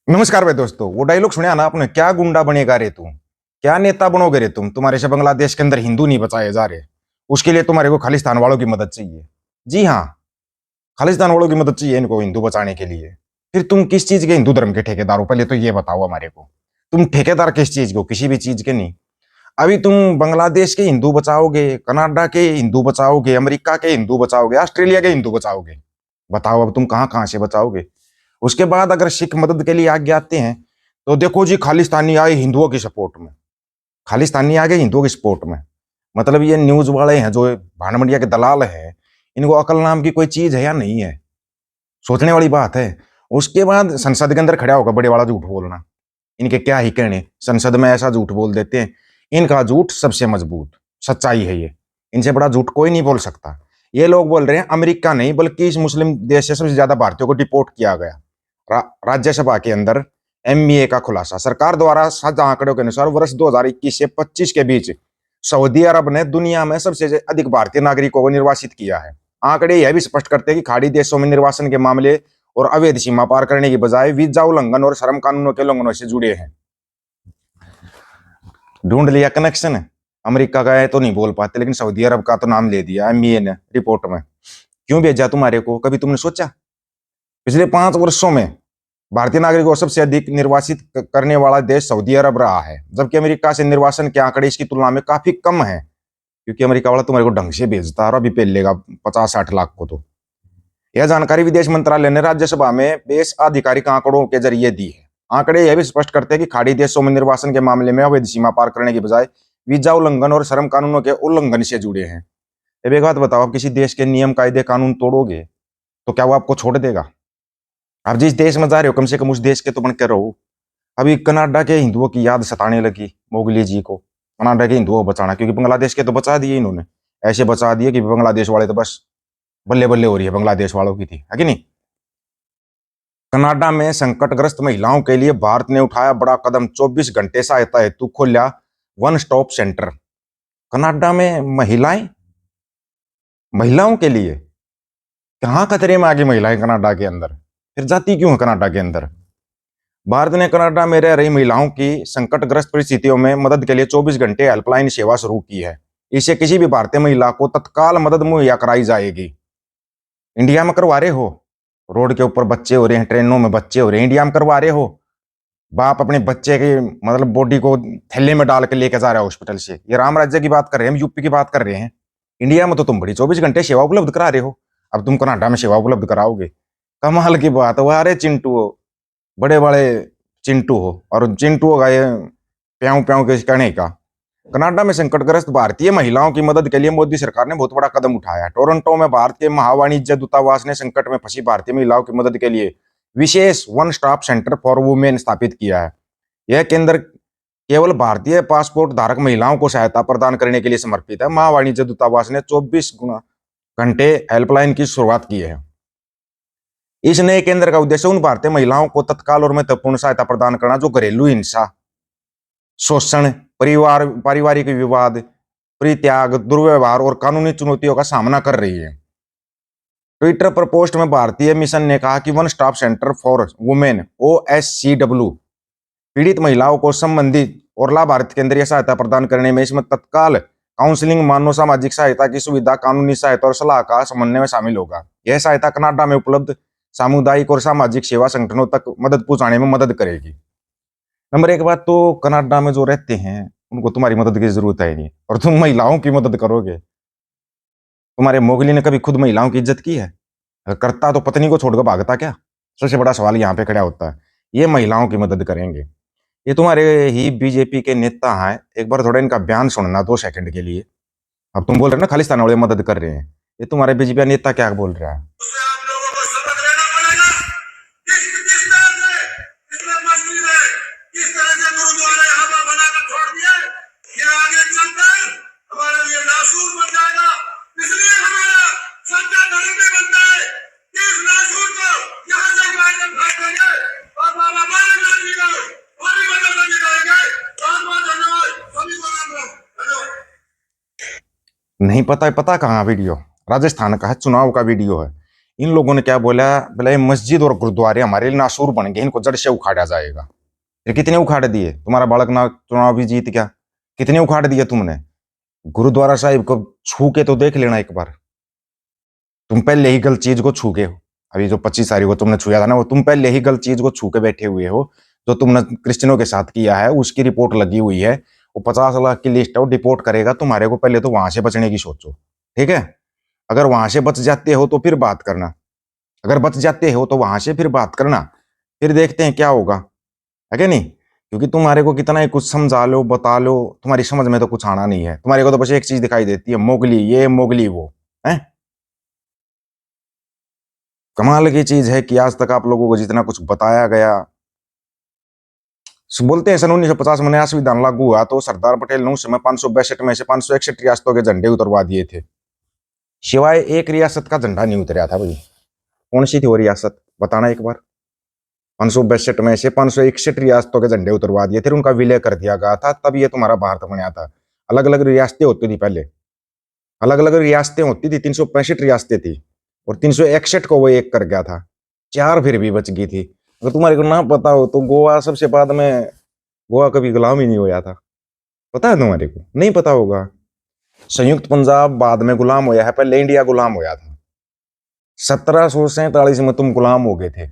नमस्कार भाई दोस्तों। वो डायलॉग सुना ना आपने, क्या गुंडा बनेगा रे तू, क्या नेता बनोगे रे तुम, तुम्हारे से बांग्लादेश के अंदर हिंदू नहीं बचाए जा रहे, उसके लिए तुम्हारे को खालिस्तान वालों की मदद चाहिए। जी हाँ, खालिस्तान वालों की मदद चाहिए इनको हिंदू बचाने के लिए। फिर तुम किस चीज के हिंदू धर्म के ठेकेदार हो, पहले तो ये बताओ हमारे को। तुम ठेकेदार किस चीज के हो? किसी भी चीज के नहीं। अभी तुम बांग्लादेश के हिंदू बचाओगे, कनाडा के हिंदू बचाओगे, अमेरिका के हिंदू बचाओगे, ऑस्ट्रेलिया के हिंदू बचाओगे। बताओ अब तुम कहाँ कहाँ से बचाओगे। उसके बाद अगर सिख मदद के लिए आगे आते हैं तो देखो जी, खालिस्तानी आए हिंदुओं की सपोर्ट में, खालिस्तानी आ गए हिंदुओं की सपोर्ट में। मतलब ये न्यूज वाले हैं जो भान मंडिया के दलाल हैं, इनको अकल नाम की कोई चीज है या नहीं है? सोचने वाली बात है। उसके बाद संसद के अंदर खड़ा होकर बड़े वाला झूठ बोलना, इनके क्या ही कहने, संसद में ऐसा झूठ बोल देते हैं। इनका झूठ सबसे मजबूत सच्चाई है ये, इनसे बड़ा झूठ कोई नहीं बोल सकता। ये लोग बोल रहे हैं अमेरिका नहीं बल्कि इस मुस्लिम देश से सबसे ज्यादा भारतीयों को डिपोर्ट किया गया। राज्यसभा के अंदर एमबीए का खुलासा, सरकार द्वारा साझा आंकड़ों के अनुसार वर्ष 2021 से 25 के बीच सऊदी अरब ने दुनिया में सबसे अधिक भारतीय नागरिकों को निर्वासित किया है। आंकड़े यह भी स्पष्ट करते हैं कि खाड़ी देशों में निर्वासन के मामले और अवैध सीमा पार करने की बजाय वीजा उल्लंघन और श्रम कानूनों के उल्लंघनों से जुड़े हैं। ढूंढ लिया कनेक्शन। अमेरिका का है तो नहीं बोल पाते, लेकिन सऊदी अरब का तो नाम ले दिया एमबीए ने रिपोर्ट में। क्यों भेजा तुम्हारे को, कभी तुमने सोचा? पिछले 5 वर्षों में भारतीय नागरिकों को सबसे अधिक निर्वासित करने वाला देश सऊदी अरब रहा है, जबकि अमेरिका से निर्वासन के आंकड़े इसकी तुलना में काफी कम है। क्योंकि अमेरिका वाला तुम्हारे को ढंग से भेजता है और अभी पेल लेगा 50-60 लाख को। तो यह जानकारी विदेश मंत्रालय ने राज्यसभा में पेश आधिकारिक आंकड़ों के जरिए दी है। आंकड़े यह भी स्पष्ट करते हैं कि खाड़ी देशों में निर्वासन के मामले में अवैध सीमा पार करने की बजाय वीजा उल्लंघन और श्रम कानूनों के उल्लंघन से जुड़े हैं। अब एक बात बताओ, आप किसी देश के नियम कायदे कानून तोड़ोगे तो क्या वो आपको छोड़ देगा? आप जिस देश में जा रहे हो कम से कम उस देश के तो बन के रहो। अभी कनाडा के हिंदुओं की याद सताने लगी मोगली जी को, कनाडा के हिंदुओं को बचाना, क्योंकि बांग्लादेश के तो बचा दिए इन्होंने। ऐसे बचा दिए कि बांग्लादेश वाले तो बस बल्ले बल्ले हो रही है, बांग्लादेश वालों की थी, है कि नहीं? कनाडा में संकटग्रस्त महिलाओं के लिए भारत ने उठाया बड़ा कदम, 24 घंटे सहायता हेतु खोला वन स्टॉप सेंटर। कनाडा में महिलाओं के लिए कहाँ खतरे में आ गई महिलाएं कनाडा के अंदर? फिर जाती क्यों है कनाडा के अंदर? भारत ने कनाडा में रह रही महिलाओं की संकटग्रस्त परिस्थितियों में मदद के लिए 24 घंटे हेल्पलाइन सेवा शुरू की है। इससे किसी भी भारतीय महिला को तत्काल मदद मुहैया कराई जाएगी। इंडिया में करवा रहे हो, रोड के ऊपर बच्चे हो रहे हैं, ट्रेनों में बच्चे हो रहे हैं, इंडिया में करवा रहे हो। बाप अपने बच्चे की मतलब बॉडी को थैले में डाल के लेके जा रहा है हॉस्पिटल से। ये राम राज्य की बात कर रहे हैं, हम यूपी की बात कर रहे हैं। इंडिया में तो तुम बड़ी 24 घंटे सेवा उपलब्ध करा रहे हो, अब तुम कनाडा में सेवा उपलब्ध कराओगे? कमाल की बात है। अरे चिंटू हो, बड़े बड़े चिंटू हो, और चिंटू होगा ये प्याऊ प्याऊ के कहने का। कनाडा में संकटग्रस्त भारतीय महिलाओं की मदद के लिए मोदी सरकार ने बहुत बड़ा कदम उठाया है। टोरंटो में भारत के महावाणिज्य दूतावास ने संकट में फंसी भारतीय महिलाओं की मदद के लिए विशेष one stop centre for women स्थापित किया है। यह केंद्र केवल भारतीय पासपोर्ट धारक महिलाओं को सहायता प्रदान करने के लिए समर्पित है। महावाणिज्य दूतावास ने 24 घंटे हेल्पलाइन की शुरुआत की है। इस नए केंद्र का उद्देश्य उन भारतीय महिलाओं को तत्काल और महत्वपूर्ण सहायता प्रदान करना जो घरेलू हिंसा, शोषण, पारिवारिक विवाद, परित्याग, दुर्व्यवहार और कानूनी चुनौतियों का सामना कर रही है। ट्विटर पर पोस्ट में भारतीय मिशन ने कहा कि one stop centre for women OSCW पीड़ित महिलाओं को संबंधित और लाभार्थी केंद्रीय सहायता प्रदान करने में, इसमें तत्काल काउंसलिंग, मानव सामाजिक सहायता की सुविधा, कानूनी सहायता और सलाह का समन्वय में शामिल होगा। यह सहायता कनाडा में उपलब्ध सामुदायिक और सामाजिक सेवा संगठनों तक मदद पहुंचाने में मदद करेगी। नंबर एक बात तो, कनाडा में जो रहते हैं उनको तुम्हारी मदद की जरूरत है नहीं, और तुम महिलाओं की मदद करोगे? तुम्हारे मोगली ने कभी खुद महिलाओं की इज्जत की है? अगर करता तो पत्नी को छोड़कर भागता क्या? सबसे बड़ा सवाल यहाँ पे खड़ा होता है। ये महिलाओं की मदद करेंगे। ये तुम्हारे ही बीजेपी के नेता हैं, एक बार थोड़ा इनका बयान सुनना 2 सेकंड के लिए। अब तुम बोल रहे हो ना खालिस्तान वाले मदद कर रहे हैं, ये तुम्हारे बीजेपी नेता क्या बोल रहा है? नहीं पता है? पता कहाँ वीडियो? राजस्थान का है, चुनाव का वीडियो है। इन लोगों ने क्या बोला, बोला ये मस्जिद और गुरुद्वारे हमारे लिए नासूर बन गए, इनको जड़ से उखाड़ा जाएगा। फिर कितने उखाड़ दिए? तुम्हारा बालक ना चुनाव भी जीत गया, कितने उखाड़ दिए तुमने? गुरुद्वारा साहिब को छू के तो देख लेना एक बार। तुम पहले ही गलत चीज को छू के हो, अभी जो 25 तारीख को तुमने छुआ था ना, वो तुम पहले ही गलत चीज को छू के बैठे हुए हो। जो तुमने क्रिश्चियनों के साथ किया है उसकी रिपोर्ट लगी हुई है, वो 50 लाख की लिस्ट है, वो डिपोर्ट करेगा तुम्हारे को। पहले तो वहां से बचने की सोचो, ठीक है? अगर वहां से बच जाते हो तो फिर बात करना, अगर बच जाते हो तो वहां से फिर बात करना, फिर देखते हैं क्या होगा, है क्या नहीं? क्योंकि तुम्हारे को कितना ही कुछ समझा लो बता लो, तुम्हारी समझ में तो कुछ आना नहीं है। तुम्हारे को तो बस एक चीज दिखाई देती है, मोगली ये मोगली वो, है। कमाल की चीज है कि आज तक आप लोगों को जितना कुछ बताया गया, बोलते हैं सन 1950 में नया संविधान लागू हुआ तो सरदार पटेल ने उस समय 562 में से 561 रियासतों के झंडे उतरवा दिए थे, सिवाय एक रियासत का झंडा नहीं उतरा था भाई। कौन सी थी वो रियासत, बताना एक बार। 562 में से 561 रियासतों के झंडे उतरवा दिए थे, उनका विलय कर दिया गया था, तब ये तुम्हारा भारत बना था। अलग अलग रियासतें होती थी पहले, अलग अलग रियासतें होती थी, 365 रियासतें थी, और 361 को वो एक कर गया था, 4 फिर भी बच गई थी। अगर तुम्हारे को ना पता हो तो गोवा सबसे बाद में, गोवा कभी गुलाम ही नहीं होया था, पता है तुम्हारे को? नहीं पता होगा। संयुक्त पंजाब बाद में गुलाम होया है, पहले इंडिया गुलाम होया था। 1747 में तुम गुलाम हो गए थे,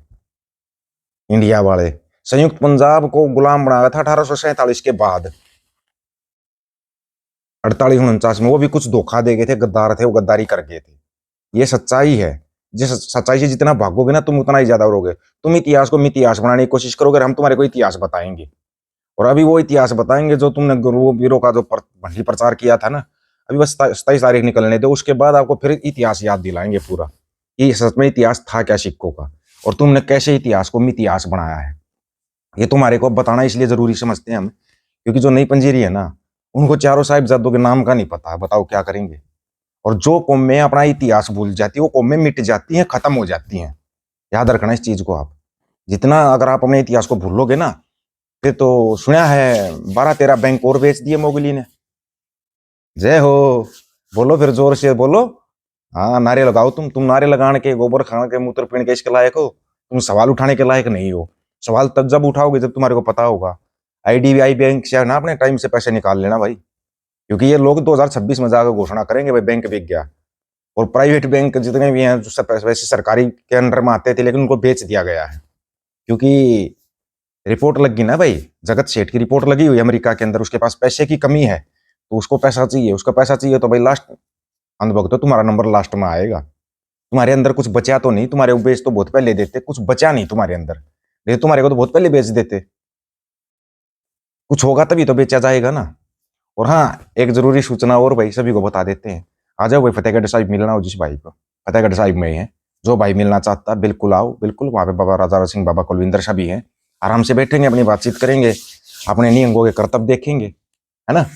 इंडिया वाले। संयुक्त पंजाब को गुलाम बनाया था 1847 के बाद, 48-49 में। वो भी कुछ धोखा दे गए थे, गद्दार थे, वो गद्दारी कर गए थे। ये सच्चाई है, जिस सच्चाई से जितना भागोगे ना तुम उतना ही ज्यादा उड़ोगे। तुम इतिहास को मितिहास बनाने की कोशिश करोगे, हम तुम्हारे को इतिहास बताएंगे, और अभी वो इतिहास बताएंगे जो तुमने गुरु वीरों का जो भंडी प्रचार किया था ना। अभी बस 27 तारीख निकलने दो, उसके बाद आपको फिर इतिहास याद दिलाएंगे पूरा, कि सच में इतिहास था क्या सिक्कों का, और तुमने कैसे इतिहास को मितिहास बनाया है। ये तुम्हारे को बताना इसलिए जरूरी समझते हैं हम, क्योंकि जो नई पंजीरी है ना, उनको चारों साहिबजादों के नाम का नहीं पता, बताओ क्या करेंगे। और जो कौमें अपना इतिहास भूल जाती है वो कौमें मिट जाती हैं, खत्म हो जाती हैं। याद रखना इस चीज को आप। जितना अगर आप अपने इतिहास को भूलोगे ना, फिर तो सुना है 12-13 बैंक और बेच दिए मोगली ने। जय हो, बोलो फिर जोर से बोलो। हाँ नारे लगाओ, तुम नारे लगाने के, गोबर खाने के, मूत्र पीने के इसके लायक हो? तुम सवाल उठाने के लायक नहीं हो। सवाल तब जब उठाओगे जब तुम्हारे को पता होगा। आईडीबीआई बैंक से ना अपने टाइम से पैसे निकाल लेना भाई, क्योंकि ये लोग 2026 में जाकर घोषणा करेंगे भाई बैंक बिक गया। और प्राइवेट बैंक जितने भी हैं जो वैसे सरकारी के अंडर में आते थे, लेकिन उनको बेच दिया गया है, क्योंकि रिपोर्ट लग गई ना भाई। जगत सेठ की रिपोर्ट लगी हुई है अमेरिका के अंदर, उसके पास पैसे की कमी है, तो उसको पैसा चाहिए, उसका पैसा चाहिए, तो भाई लास्ट अंधभक्त तो तुम्हारा नंबर लास्ट में आएगा। तुम्हारे अंदर कुछ बचा तो नहीं, तुम्हारे को बेच तो बहुत पहले देते, कुछ बचा नहीं तुम्हारे अंदर, नहीं तुम्हारे को तो बहुत पहले बेच देते। कुछ होगा तभी तो बेचा जाएगा ना। और हाँ, एक जरूरी सूचना और भाई सभी को बता देते हैं, आ जाओ भाई फतेहगढ़ साहिब मिलना हो जिस भाई को, फतेहगढ़ साहिब में ही है। जो भाई मिलना चाहता है बिल्कुल आओ, बिल्कुल। वहां पे बाबा राजा सिंह, बाबा कुलविंदर शाह भी हैं, आराम से बैठेंगे, अपनी बातचीत करेंगे, अपने नियंगों के कर्तव्य देखेंगे, है ना।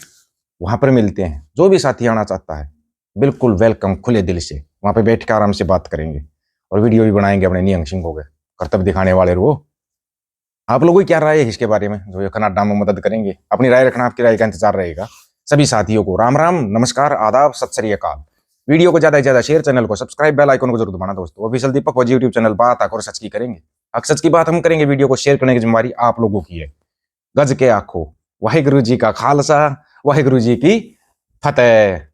वहां पर मिलते हैं, जो भी साथी आना चाहता है बिल्कुल वेलकम, खुले दिल से वहां पे बैठ के आराम से बात करेंगे, और वीडियो भी बनाएंगे अपने नियंग सिंह के कर्तव्य दिखाने वाले वो। आप लोगों की क्या राय है इसके बारे में, जो ये कनाडा में मदद करेंगे? अपनी राय रखना, आपकी राय का इंतजार रहेगा। सभी साथियों को राम राम, नमस्कार, आदाब, सत श्री अकाल। वीडियो को ज्यादा से ज्यादा शेयर, चैनल को सब्सक्राइब, बेल आइकन को जरूर दबाना दोस्तों। ऑफिशियल दीपक वजी यूट्यूब चैनल, बात आकर सच की करेंगे, हक सच की बात हम करेंगे। वीडियो को शेयर करने की जिम्मेवारी आप लोगों की है। गज के आखो, वाहिगुरु जी का खालसा, वाहिगुरु जी की फतेह।